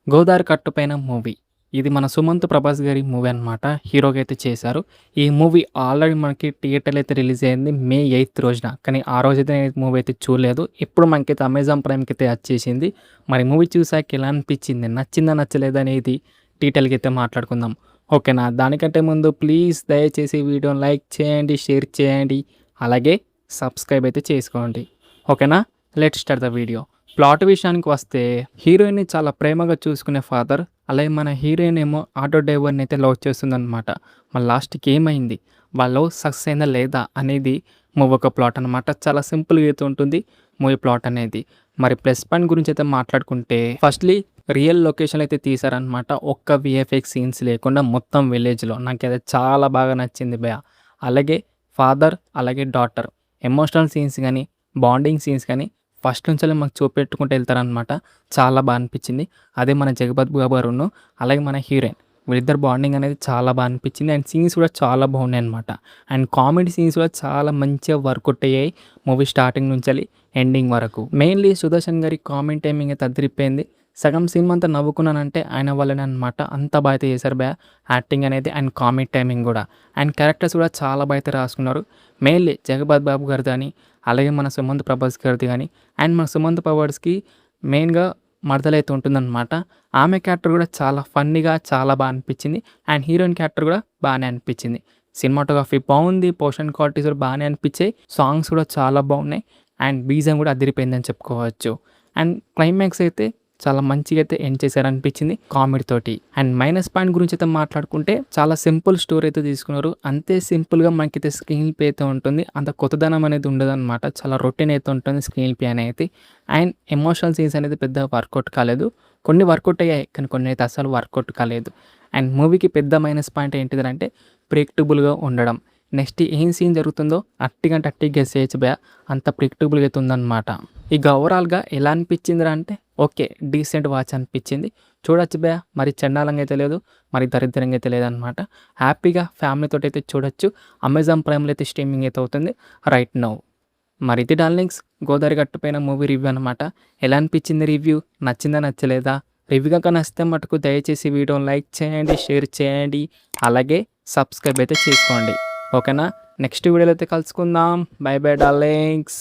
'Godari కట్టుపైన' movie. ఇది మన 'సుమంత్ ప్రభాస్' గారి మూవీ అనమాట. హీరోగా అయితే చేశారు. ఈ మూవీ ఆల్రెడీ మనకి థియేటర్‌లో అయితే రిలీజ్ అయింది మే 8 రోజున. కానీ ఆ రోజైతే నేను మూవీ అయితే చూడలేదు. ఇప్పుడు మనకైతే అమెజాన్ ప్రైమ్‌కైతే వచ్చేసింది. మరి మూవీ చూసాక ఎలా అనిపించింది? నచ్చిందా? నచ్చలేదా? అనేది డీటెయిల్‌గా అయితే మాట్లాడుకుందాం. ఓకేనా? దానికంటే ముందు ప్లీజ్ దయచేసి వీడియోని లైక్ చేయండి, షేర్ చేయండి, అలాగే సబ్స్క్రైబ్ అయితే చేసుకోండి. ఓకేనా? Let's start the video. Plot విషయానికి వస్తే హీరోయిన్‌ని చాలా ప్రేమగా చూసుకునే ఫాదర్, అలాగే మన హీరోయిన్ ఏమో ఆటో డ్రైవర్‌ని అయితే లవ్ చేస్తుందనమాట. మరి లాస్ట్‌కి ఏమైంది? వాళ్ళ లవ్ సక్సెస్ అయిందా లేదా అనేది మూవీ ఒక ప్లాట్ అనమాట. చాలా సింపుల్‌గా అయితే ఉంటుంది మూవీ ప్లాట్ అనేది. మరి ప్లస్ పాయింట్ గురించి అయితే మాట్లాడుకుంటే ఫస్ట్‌లీ రియల్ లొకేషన్‌లో అయితే తీశారనమాట. ఒక్క వీఎఫ్ఎక్స్ సీన్స్ లేకుండా మొత్తం విలేజ్‌లో. నాకైతే చాలా బాగా నచ్చింది భయ్యా. అలాగే ఫాదర్, అలాగే డాటర్ ఎమోషనల్ సీన్స్ గానీ, బాండింగ్ సీన్స్ గానీ ఫస్ట్ నుంచెల్లి మాకు చూపెట్టుకుంటూ వెళ్తారనమాట. చాలా బా అనిపించింది. అదే మన 'జగపతి బాబు' గారును, అలాగే మన హీరోయిన్ వీళ్ళిద్దరి బాండింగ్ అనేది చాలా బా అనిపించింది. అండ్ సీన్స్ కూడా చాలా బాగున్నాయన్నమాట. అండ్ కామెడీ సీన్స్ కూడా చాలా మంచిగా వర్కౌట్ అయ్యాయి మూవీ స్టార్టింగ్ నుంచెల్లి ఎండింగ్ వరకు. మెయిన్‌లీ సుదర్శన్ గారి కామెంట్ టైమింగ్ అయితే అదిరిపోయింది. సగం సినిమా అంతా నవ్వుకున్నానంటే ఆయన వల్లనే అనమాట. అంత బా అయితే చేశారు భయ్యా యాక్టింగ్ అనేది అండ్ కామెడీ టైమింగ్ కూడా. అండ్ క్యారెక్టర్స్ కూడా చాలా బా అయితే రాసుకున్నారు. మెయిన్‌లీ 'జగపతి బాబు' గారిది గాని, అలాగే మన 'సుమంత్ ప్రభాస్' గారిది గాని, అండ్ మన 'సుమంత్ ప్రభాస్‌కి' మెయిన్‌గా మరదలైతే ఉంటుందన్నమాట. ఆమె క్యారెక్టర్ కూడా చాలా ఫన్నీగా చాలా బా అనిపించింది. అండ్ హీరోయిన్ క్యారెక్టర్ కూడా బానే అనిపించింది. సినిమాటోగ్రఫీ బావుంది. పోర్షన్ క్వాలిటీస్ కూడా బానే అనిపించాయి. సాంగ్స్ కూడా చాలా బాగున్నాయి. అండ్ బీజిఎం కూడా అదిరిపోయిందని చెప్పుకోవచ్చు. అండ్ క్లైమాక్స్ అయితే చాలా మంచిగా అయితే ఎండ్ చేశారనిపించింది కామెడీ తోటి. అండ్ మైనస్ పాయింట్ గురించి అయితే మాట్లాడుకుంటే చాలా సింపుల్ స్టోరీ అయితే తీసుకున్నారు. అంతే సింపుల్‌గా మనకైతే స్క్రీన్ ప్లే అయితే ఉంటుంది. అంత కొత్తదనం అనేది ఉండదనమాట. చాలా రొటీన్ అయితే ఉంటుంది స్క్రీన్ ప్లే అనేది. అండ్ ఎమోషనల్ సీన్స్ అనేది పెద్దగా వర్కౌట్ కాలేదు. కొన్ని వర్కౌట్ అయ్యాయి. కానీ కొన్ని అయితే అస్సలు వర్కౌట్ కాలేదు. అండ్ మూవీకి పెద్ద మైనస్ పాయింట్ ఏంటిదంటే ప్రెడిక్టబుల్‌గా ఉండడం. నెక్స్ట్ ఏం సీన్ జరుగుతుందో అట్టిగంటే అట్టిగా గెస్ చేయొచ్చు భయ్యా. అంత ప్రెడిక్టబుల్‌గా అయితే ఉందనమాట. ఇక ఓవరాల్‌గా ఎలా అనిపించిందిరా అంటే ఓకే. డీసెంట్ వాచ్ అనిపించింది. చూడొచ్చు భయ్యా. మరి చండాలంగా అయితే లేదు. మరి దరిద్రంగా అయితే లేదనమాట. హ్యాపీగా ఫ్యామిలీతోటి అయితే చూడొచ్చు. అమెజాన్ ప్రైమ్‌లో అయితే స్ట్రీమింగ్ అయితే అవుతుంది రైట్ నౌ. మరి ఇది డార్లింగ్స్ 'గోదారి గట్టుపైన' మూవీ రివ్యూ అనమాట. ఎలా అనిపించింది రివ్యూ? నచ్చిందా? నచ్చలేదా? రివ్యూ గనుక నచ్చితే మటుకు దయచేసి వీడియోని లైక్ చేయండి, షేర్ చేయండి, అలాగే సబ్స్క్రైబ్ అయితే చేసుకోండి. ఓకేనా? నెక్స్ట్ వీడియోలో అయితే కలుసుకుందాం. By by darlings.